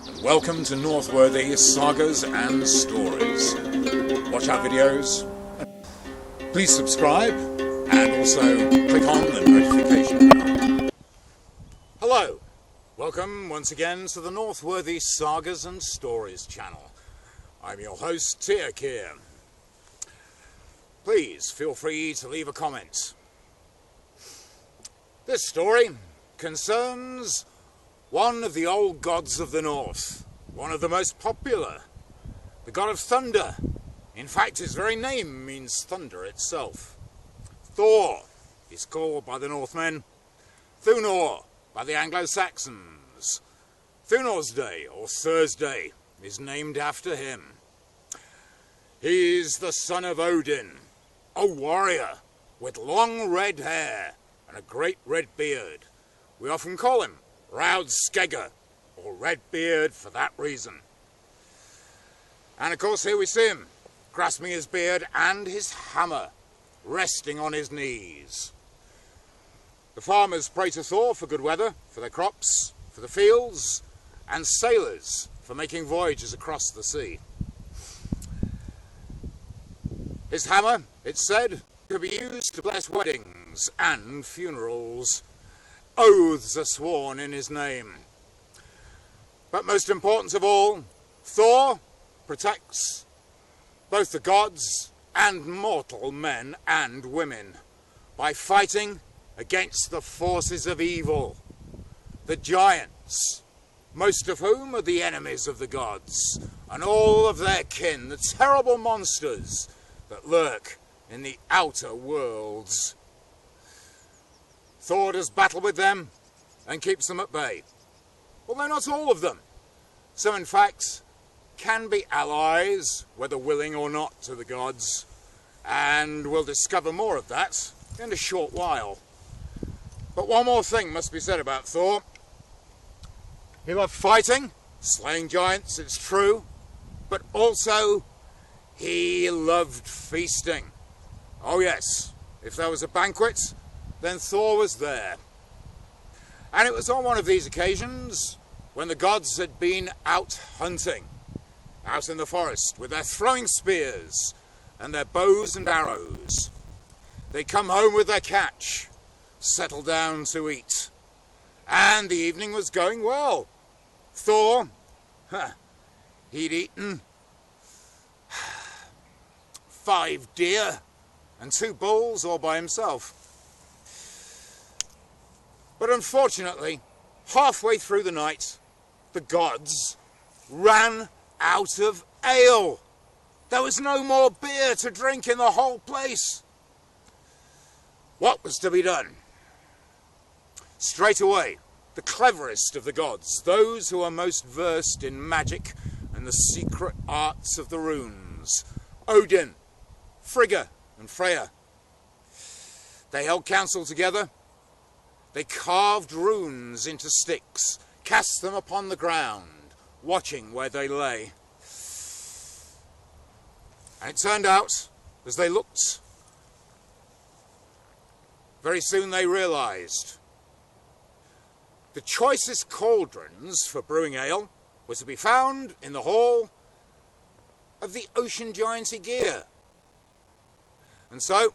and welcome to Northworthy Sagas and Stories. Watch our videos, please subscribe, and also click on the notification bell. Hello, welcome once again to the Northworthy Sagas and Stories channel. I'm your host, Tirk here. Please feel free to leave a comment. This story concerns one of the old gods of the north, one of the most popular, the god of thunder. In fact, his very name means thunder itself. Thor is called by the Northmen, Thunor by the anglo-saxons. Thunor's Day, or Thursday, is named after him. He is the son of Odin, a warrior with long red hair and a great red beard. We often call him Skegger, or Redbeard for that reason. And of course here we see him, grasping his beard and his hammer, resting on his knees. The farmers pray to Thor for good weather, for their crops, for the fields, and sailors for making voyages across the sea. His hammer, it's said, could be used to bless weddings and funerals. Oaths are sworn in his name. But most important of all, Thor protects both the gods and mortal men and women by fighting against the forces of evil, the giants, most of whom are the enemies of the gods, and all of their kin, the terrible monsters that lurk in the outer worlds. Thor does battle with them and keeps them at bay. Although not all of them. Some, in fact, can be allies, whether willing or not, to the gods. And we'll discover more of that in a short while. But one more thing must be said about Thor. He loved fighting, slaying giants, it's true. But also, he loved feasting. Oh yes, if there was a banquet, then Thor was there. And it was on one of these occasions when the gods had been out hunting, out in the forest with their throwing spears and their bows and arrows. They come home with their catch, settle down to eat, and the evening was going well. Thor, he'd eaten 5 deer and 2 bulls all by himself. But unfortunately, halfway through the night, the gods ran out of ale. There was no more beer to drink in the whole place. What was to be done? Straight away, the cleverest of the gods, those who are most versed in magic and the secret arts of the runes, Odin, Frigga, and Freya, they held council together. They carved runes into sticks, cast them upon the ground, watching where they lay. And it turned out, as they looked, very soon they realised the choicest cauldrons for brewing ale were to be found in the hall of the ocean giant Egil. And so,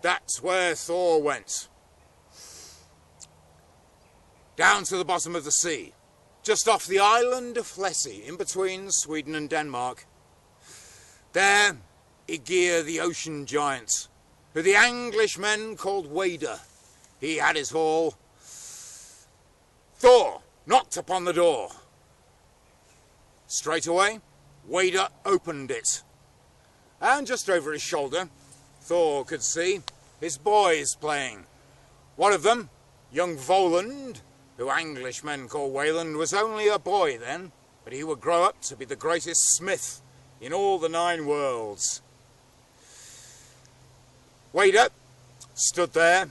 that's where Thor went. Down to the bottom of the sea, just off the island of Flessie, in between Sweden and Denmark. There, Egil the ocean giant, who the Englishmen called Wader, he had his hall. Thor knocked upon the door. Straight away, Wader opened it. And just over his shoulder, Thor could see his boys playing. One of them, young Voland, who Englishmen call Wayland, was only a boy then, but he would grow up to be the greatest smith in all the 9 worlds. Wader stood there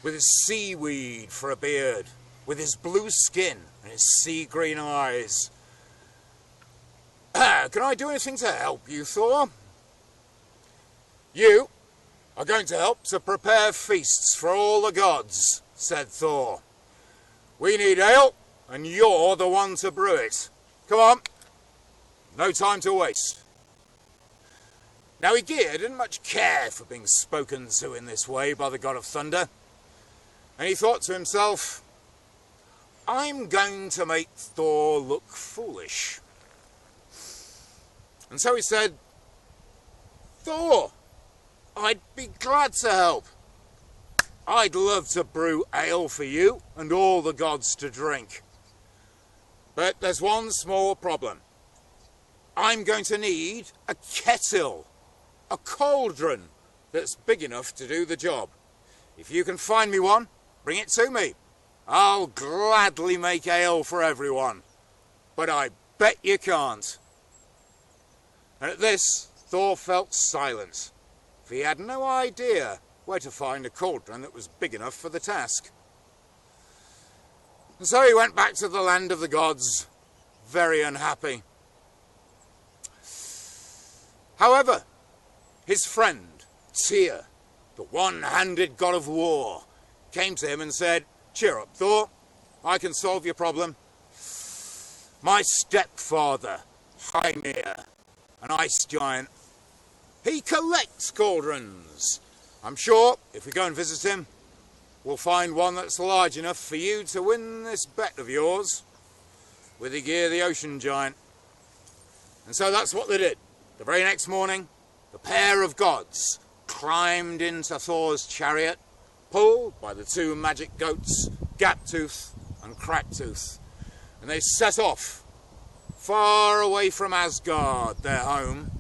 with his seaweed for a beard, with his blue skin and his sea green eyes. Can I do anything to help you, Thor? You are going to help to prepare feasts for all the gods, said Thor. We need ale, and you're the one to brew it. Come on, no time to waste. Now Egil didn't much care for being spoken to in this way by the God of Thunder, and he thought to himself, I'm going to make Thor look foolish. And so he said, Thor, I'd be glad to help. I'd love to brew ale for you and all the gods to drink. But there's one small problem. I'm going to need a kettle, a cauldron that's big enough to do the job. If you can find me one, bring it to me. I'll gladly make ale for everyone. But I bet you can't. And at this, Thor felt silent, for he had no idea where to find a cauldron that was big enough for the task. And so he went back to the land of the gods, very unhappy. However, his friend, Tyr, the one-handed god of war, came to him and said, cheer up, Thor, I can solve your problem. My stepfather, Hymir, an ice giant, he collects cauldrons. I'm sure if we go and visit him, we'll find one that's large enough for you to win this bet of yours with Egil the ocean giant. And so that's what they did. The very next morning, the pair of gods climbed into Thor's chariot, pulled by the two magic goats, Gaptooth and Cracktooth, and they set off far away from Asgard, their home,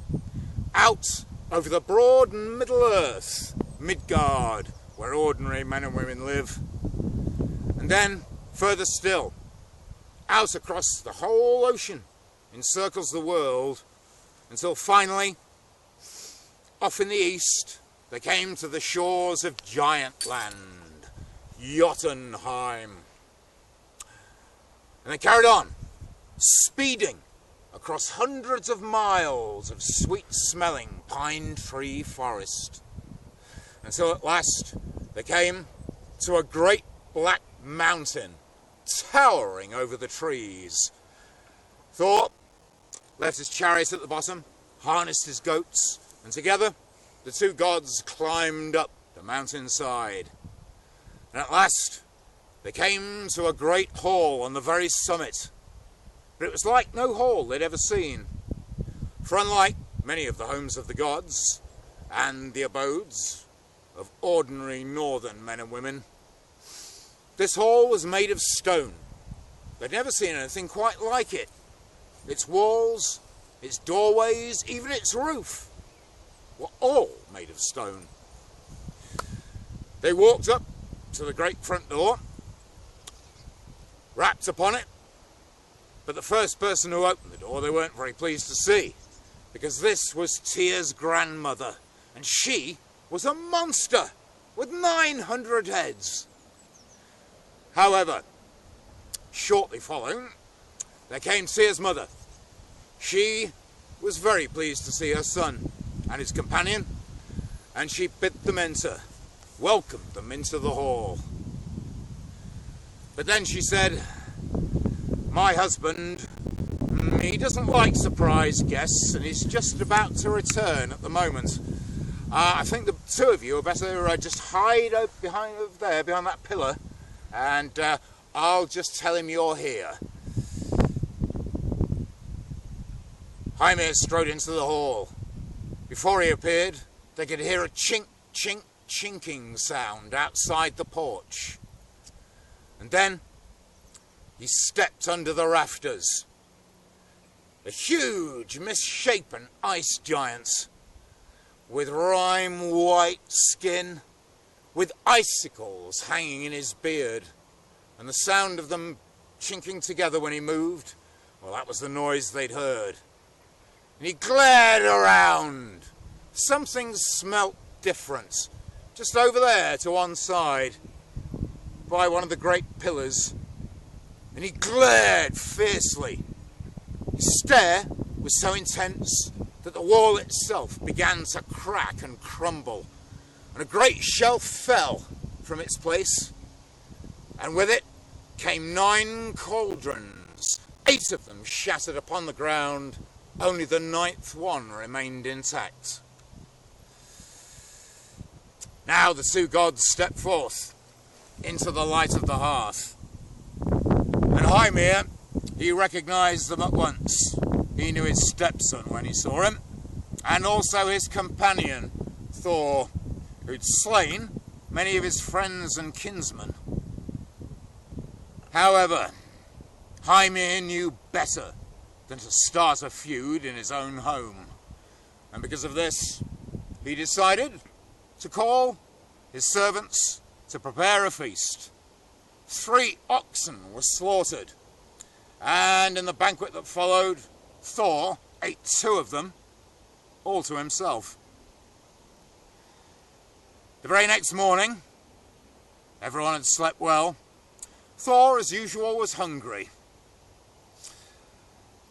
out over the broad Middle Earth, Midgard, where ordinary men and women live, and then further still, out across the whole ocean, in circles the world, until finally, off in the east, they came to the shores of Giant Land, Jotunheim. And they carried on, speeding across hundreds of miles of sweet-smelling pine tree forest, until at last they came to a great black mountain towering over the trees. Thor left his chariot at the bottom, harnessed his goats, and together the two gods climbed up the mountainside. And at last they came to a great hall on the very summit. But it was like no hall they'd ever seen. For unlike many of the homes of the gods and the abodes of ordinary northern men and women, this hall was made of stone. They'd never seen anything quite like it. Its walls, its doorways, even its roof were all made of stone. They walked up to the great front door, rapped upon it, but the first person who opened the door they weren't very pleased to see, because this was Tyr's grandmother, and she was a monster with 900 heads. However, shortly following, there came Tyr's mother. She was very pleased to see her son and his companion, and she bid them enter, welcomed them into the hall. But then she said, my husband, he doesn't like surprise guests, and he's just about to return at the moment. I think the two of you are better just hide behind over there, behind that pillar, and I'll just tell him you're here. Hymir strode into the hall. Before he appeared, they could hear a chink, chink, chinking sound outside the porch. And then he stepped under the rafters. A huge, misshapen ice giant with rime white skin, with icicles hanging in his beard, and the sound of them chinking together when he moved, well, that was the noise they'd heard. And he glared around. Something smelt different, just over there to one side, by one of the great pillars. And he glared fiercely. His stare was so intense that the wall itself began to crack and crumble, and a great shelf fell from its place, and with it came 9 cauldrons, 8 of them shattered upon the ground, only the 9th one remained intact. Now the 2 gods stepped forth into the light of the hearth, and Hymir, he recognised them at once. He knew his stepson when he saw him, and also his companion, Thor, who'd slain many of his friends and kinsmen. However, Hymir knew better than to start a feud in his own home, and because of this, he decided to call his servants to prepare a feast. 3 oxen were slaughtered, and in the banquet that followed, Thor ate 2 of them, all to himself. The very next morning, everyone had slept well. Thor, as usual, was hungry.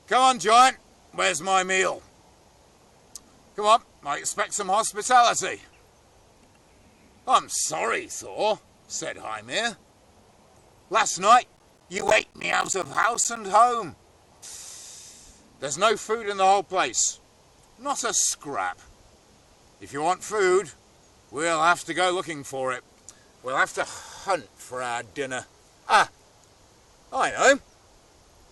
"Come on, giant, where's my meal? Come on, I expect some hospitality." "I'm sorry, Thor," said Hymir. "Last night you ate me out of house and home. There's no food in the whole place, not a scrap. If you want food, we'll have to go looking for it. We'll have to hunt for our dinner. Ah, I know.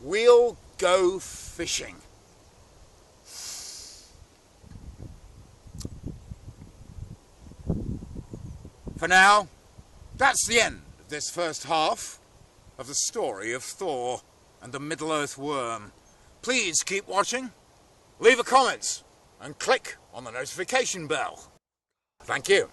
We'll go fishing." For now, that's the end of this first half of the story of Thor and the Middle-earth worm. Please keep watching, leave a comment, and click on the notification bell. Thank you.